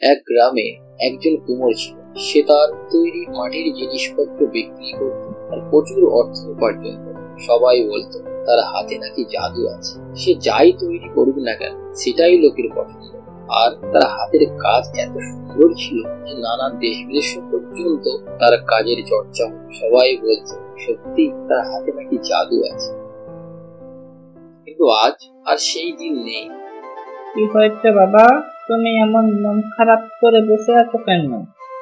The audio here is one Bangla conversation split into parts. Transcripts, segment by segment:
এক গ্রামে একজন কুমোর ছিল। সে তার তৈরি মাটির জিনিসপত্র বিক্রি করত আর প্রচুর অর্থ উপার্জন করত। সবাই বলতো তার হাতে নাকি জাদু আছে। সে যাই তৈরি করুক না কেন সেটাই লোকের পছন্দ। আর তার হাতের কাজ এত সুন্দর ছিল যে নানান দেশ বিদেশ পর্যন্ত তার কাজের চর্চা হতো। সবাই বলতো সত্যি তার হাতে নাকি জাদু আছে। কিন্তু আজ আর সেই দিন নেই। কি হয়েছে বাবা, তুমি এমন মন খারাপ করে বসে আছো কেন?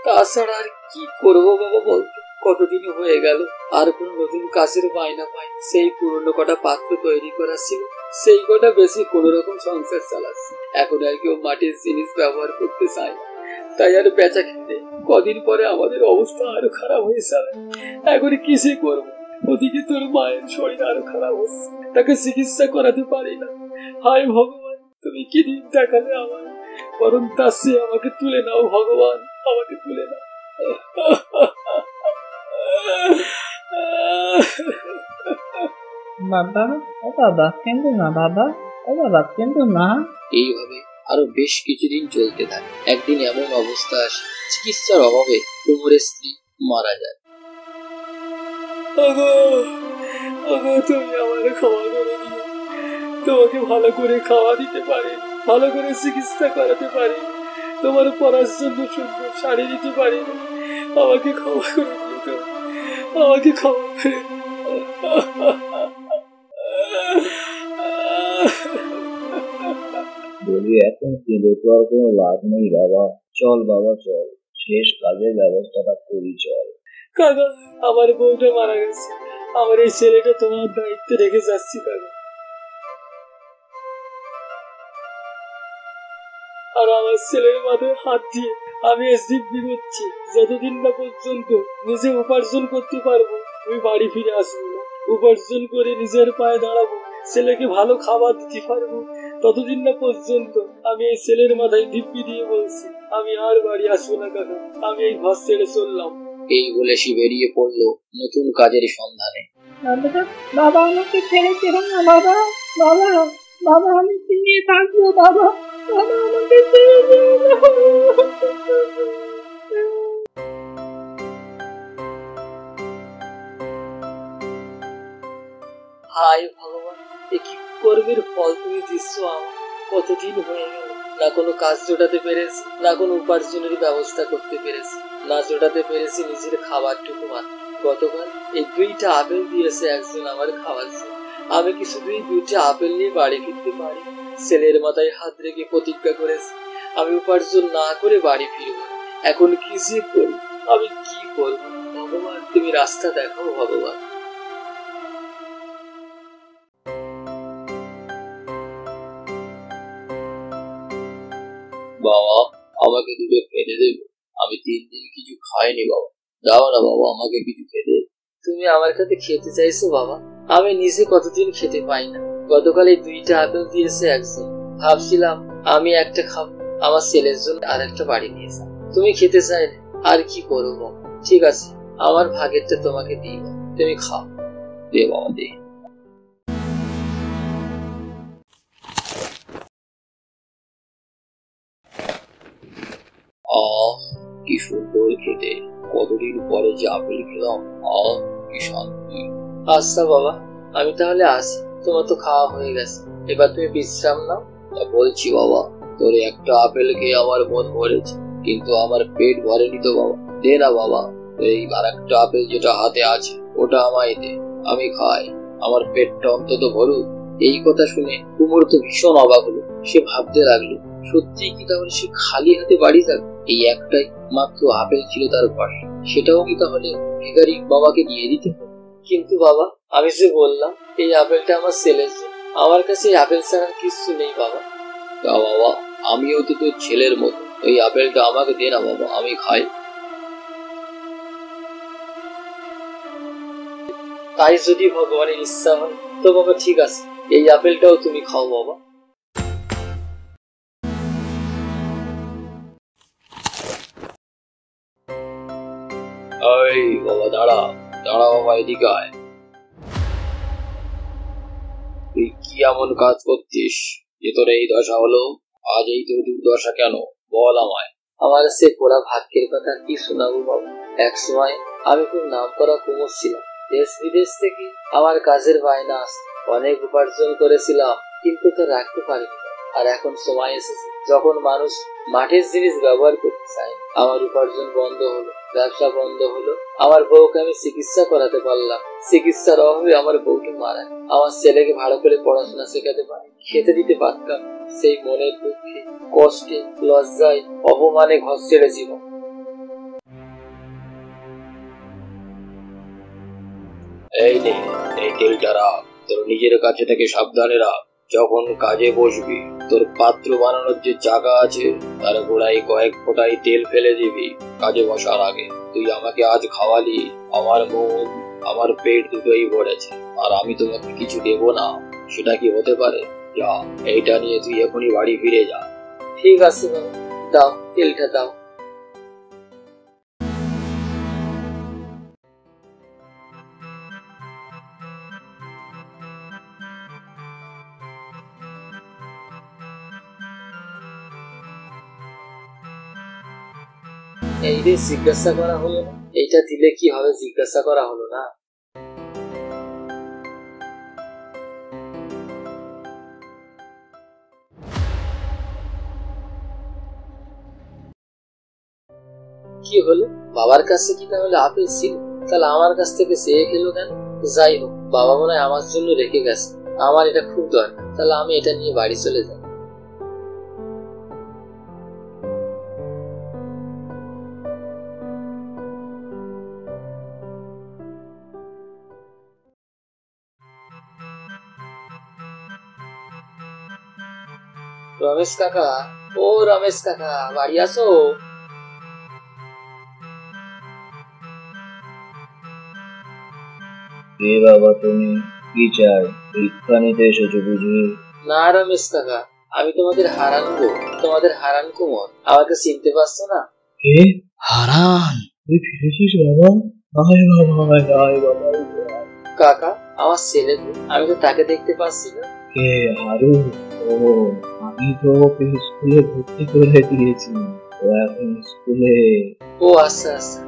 তাছাড়া আর কি করবো বাবা বলতো, কতদিন হয়ে গেল আর কোন নতুন কাজের বায়না পাই। সেই পুরনো কটা পাত্র তৈরি করা ছিল, সেই কটা বেশি কোন রকম সংসার চালাচ্ছি। এখন আর কেউ মাটির জিনিস ব্যবহার করতে চায়, তাই আর বেচা খেতে। কদিন পরে আমাদের অবস্থা আরো খারাপ হয়ে যাবে। এখন কিসে করবো? ওদিকে তোর মায়ের শরীর আরো খারাপ হচ্ছে, তাকে চিকিৎসা করাতে পারি না। হায় ভগবান, তুমি কি দিন দেখালে আমার, বরং তার চেয়ে আমাকে তুলে নাও ভগবান, আমাকে তুলে নাও। বাবা, ও বাবা কেঁদো না বাবা, ও বাবা কেঁদো না। এইভাবে আরো বেশ কিছুদিন চলতে থাকে। একদিন এমন অবস্থা আসে, চিকিৎসার অভাবে কুমোরের স্ত্রী মারা যায়। তুমি আমাকে ক্ষমা করে দিও। তোমাকে ভালো করে খাওয়া দিতে পারি, ভালো করে চিকিৎসা করাতে পারি, তোমার পড়ার জন্য সুন্দর শাড়ি দিতে পারি, আমাকে ক্ষমা করে দিও, আমাকে ক্ষমা করে দিও। বলি এখন কেঁদে তো আর কোনো লাভ নেই বাবা, চল বাবা চল, শেষ কাজের ব্যবস্থাটা করি চল। কাকা, আমার বউটা মারা গেছে, আমার এই ছেলেটা তোমার দায়িত্বে রেখে যাচ্ছি কাকা। আর আমার ছেলের মাথায় হাত দিয়ে আমি দিব্যি করছি, যতদিন না পর্যন্ত নিজে উপার্জন করতে পারবো আমি বাড়ি ফিরে আসবো না। উপার্জন করে নিজের পায়ে দাঁড়াবো, ছেলেকে ভালো খাবার দিতে পারবো, ততদিন না পর্যন্ত আমি এই ছেলের মাথায় দিব্যি দিয়ে বলছি আমি আর বাড়ি আসবো না কাকা, আমি এই ঘর ছেড়ে চললাম। এই বলে সে বেরিয়ে পড়লো নতুন কাজের সন্ধানে। বাবা আমাকে ছেড়ে যেও না বাবা, বাবা বাবা আমি কি নিয়ে থাকবো বাবা, বাবা আমাকে ছেড়ে যেও না। হায় ভগবান, এ কি কর্মের ফল তুমি দিচ্ছ আমার। কতদিন হয়ে গেল না কোনো কাজ জোটাতে পেরেছি, না কোনো উপার্জনের ব্যবস্থা করতে পেরেছি, না জোটাতে পেরেছি নিজের খাবারটুকু মাত্র। গতকাল এই 2টা আপেল দিয়েছে একজন আমার খাওয়ার জন্য। আমি কি শুধু এই 2টা আপেল নিয়ে বাড়ি ফিরতে পারি? ছেলের মাথায় হাত রেখে প্রতিজ্ঞা করেছি আমি উপার্জন না করে বাড়ি ফিরব। এখন কি যে করি, আমি কি করব? ভগবান তুমি রাস্তা দেখাও ভগবান। বাবা আমাকে দুটো খেতে দেবে, আমি 3 দিন কিছু খাইনি বাবা, দাও না বাবা আমাকে কিছু খেতে। তুমি আমার কাছে খেতে চাইছো বাবা? আমি নিজে কতদিন খেতে পাই না। গতকাল এই 2টা আপেল দিয়েছে একজন, ভাবছিলাম আমি একটা খাবো, আমার ছেলের জন্য আর একটা বাড়ি নিয়ে যাও। তুমি খেতে চাইলে আর কি করবো? ঠিক আছে আমার ভাগেরটা তোমাকে দিই, তুমি খাও। দে বাবা দে। কি সুন্দর খেতে, কতদিন পরে যে আপেল খেলাম, কি শান্তি। আচ্ছা বাবা আমি তাহলে আসি, তোমার তো খাওয়া হয়ে গেছে, এবার তুমি বিশ্রাম নাও। বলছি বাবা, তোর একটা আপেল খেয়ে আমার মন ভরেছে, কিন্তু আমার পেট ভরেনি তো বাবা। দে না বাবা, এই আর একটা আপেল যেটা হাতে আছে ওটা আমায় দে, আমি খাই, আমার পেটটা অন্তত ভরুক। এই কথা শুনে কুমোর তো ভীষণ অবাক হলো। সে ভাবতে লাগলো সত্যি কি তাহলে সে খালি হাতে বাড়ি যাবে? এই একটাই মাত্র আপেল ছিল তার পাশে, সেটাও কি তাহলে ভিখারি বাবাকে দিয়ে দিতে? কিন্তু বাবা আমি যে বললাম এই আপেলটা আমার ছেলের জন্য, আমার কাছে এই আপেল ছাড়া কিছু নেই বাবা। তা বাবা আমিও তো তোর ছেলের মতো, ওই আপেলটা আমাকে দে না বাবা, আমি খাই। তাই যদি ভগবানের ইচ্ছা হয় তো বাবা ঠিক আছে, এই আপেলটাও তুমি খাও বাবা। এই বাবা দাঁড়া, দাঁড়া বাবা এদিকে আয়। তুই কি এমন কাজ করছিস যে তোর এই দশা হলো? আজ এই তোর দুর্দশা কেন বল আমায়। আমার সে পোড়া ভাগ্যের কথা কি শোনাবো বাবা। এক সময় আমি খুব নাম করা কুমোর ছিলাম। দেশ বিদেশ থেকে আমার কাজের বায়না আসত। অনেক উপার্জন করেছিলাম, কিন্তু তা রাখতে পারিনি। আর এখন সময় এসেছে যখন মানুষ মাটির জিনিস ব্যবহার করতে চায়। আমার উপার্জন বন্ধ হলো, ব্যবসা বন্ধ হলো। আমার বউকে আমি চিকিৎসা করাতে পারলাম, চিকিৎসার অভাবে আমার বউকে মারা। আমার ছেলেকে ভালো করে পড়াশোনা শেখাতে পারি, খেতে দিতে পারতাম। সেই মনের দুঃখে, কষ্টে, লজ্জায়, অপমানে ঘর ছেড়ে জীবন। এই নে, এই তেলটা রাখ, তোর নিজের কাছে থেকে সাবধানে রাখ। যখন কাজে বসবি তোর পাত্র বানানোর যে চাকা আছে তার গোড়ায় কয়েক ফোঁটাই তেল ফেলে দিবি কাজে বসার আগে। তুই আমাকে আজ খাওয়ালি, আমার মন আমার পেট দুটোই ভরেছে, আর আমি তোমাকে কিছু দেব না, সেটা কি হতে পারে? যা, এইটা নিয়ে তুই এখনই বাড়ি ফিরে যা। ঠিক আছে বাবা, দাও তেলটা দাও। এই রে, জিজ্ঞাসা করা হলো না, এইটা দিলে কি হবে জিজ্ঞাসা করা হলো না। কি হলো, বাবার কাছে কি তাহলে আপেল ছিল? তাহলে আমার কাছ থেকে চেয়ে খেলো কেন? যাই হোক, বাবা মনে হয় আমার জন্য রেখে গেছে, আমার এটা খুব দরকার। তাহলে আমি এটা নিয়ে বাড়ি চলে যাই। রমেশ কাকা, ও রমেশ কাকা, বাড়ি আসো। কে বাবা তুমি? কি চাই? ভিক্ষা নিতে এসেছো বুঝি? না রমেশ কাকা, আমি তোমাদের হারান গো, তোমাদের হারান কুমোর। আমাকে চিনতে পারছো না? কে? হারান? তুই ফিরেছিস বাবা? আয় বাবা, আয় বাবা। কাকা, আমার ছেলে তো, আমি তো তাকে দেখতে পাচ্ছি না। কে? হারু? ও, আমি তো ওকে স্কুলে ভর্তি করে দিয়েছি, ও এখন স্কুলে। ও আচ্ছা আচ্ছা,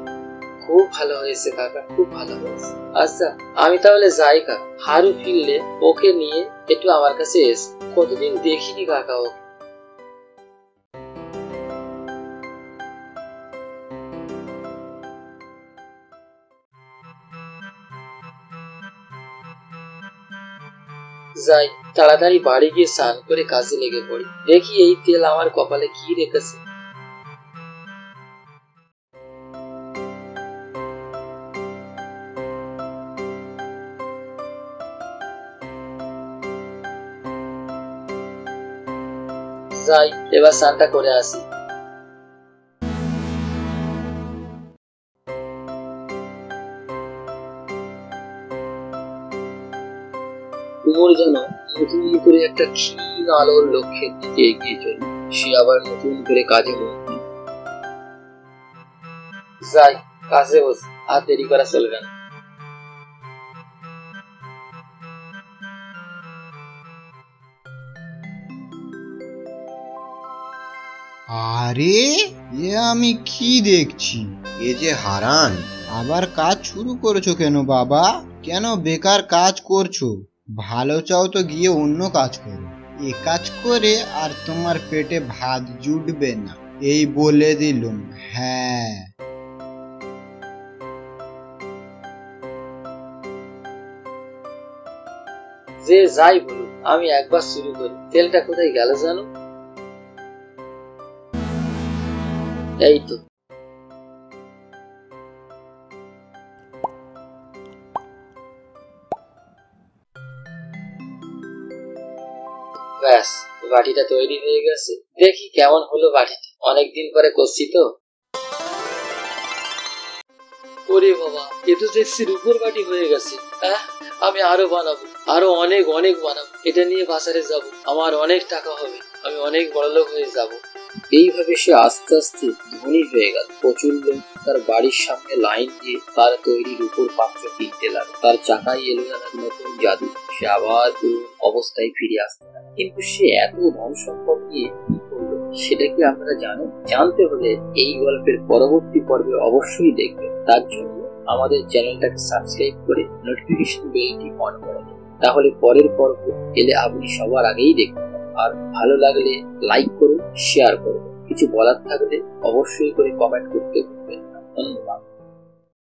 খুব ভালো হয়েছে কাকা, খুব ভালো হয়েছে। আচ্ছা, আমি তাহলে যাই কাকা। হারু ফিরলে ওকে নিয়ে একটু আমার কাছে এসে, কতদিন দেখিনি কাকা ওকে। যাই, তাড়াতাড়ি বাড়ি গিয়ে স্নান করে কাজে লেগে পড়ি। দেখি এই তেল আমার কপালে কি রেখেছে। যাই, এবার স্নানটা করে আসি। কুমোর যেন নতুন করে একটা ক্ষীণ আলোর লক্ষ্যের দিকে এগিয়ে চলে। সে আবার নতুন করে কাজে মন দিল। যাই, কাজে বসে, আর দেরি করা চলবে না। আরে, এ আমি কি দেখছি? এ যে হারান, আবার কাজ শুরু করেছো কেন বাবা? কেন বেকার কাজ করছো? ভালো চাও তো গিয়ে অন্য কাজ করো। এ কাজ করে আর তোমার পেটে ভাত জুটবে না, এই বলে দিলুম। হ্যাঁ, যে যাই বলুক, আমি একবার শুরু করি। তেলটা কোথায় গেল জানো? এই তো। ব্যাস, বাটিটা তৈরি হয়ে গেছে। দেখি কেমন হলো বাটিটা, অনেকদিন পরে করছি তো। ওরে বাবা, এ তো দেখছি রূপোর বাটি হয়ে গেছে। আমি আরো বানাবো, আরো অনেক অনেক বানাবো। এটা নিয়ে বাজারে যাব, আমার অনেক টাকা হবে, আমি অনেক বড়লোক হয়ে যাব। এইভাবে সে আস্তে আস্তে ধনী হয়ে গেল। প্রচুর লোক তার বাড়ির সামনে লাইন দিয়ে তার তৈরি রূপোর পাত্র কিনতে লাগলো। তার চাকায় এলো যেন নতুন জাদু, সে আবার পুরো অবস্থায় ফিরে আসতে লাগলো। কিন্তু সে এত ধন সম্পদ নিয়ে কি করলো? সেটা কি আপনারা জানেন? জানতে হলে এই গল্পের পরবর্তী পর্বে অবশ্যই দেখবেন। তার জন্য আমাদের চ্যানেলটাকে সাবস্ক্রাইব করে নোটিফিকেশন বেলটি অন করে দিন, তাহলে পরের পর্ব এলে আপনি সবার আগেই দেখতে পাবেন। আর ভালো লাগলে লাইক করুন, শেয়ার করুন, কিছু বলার থাকলে অবশ্যই করে কমেন্ট করতে ভুলবেন না। ধন্যবাদ।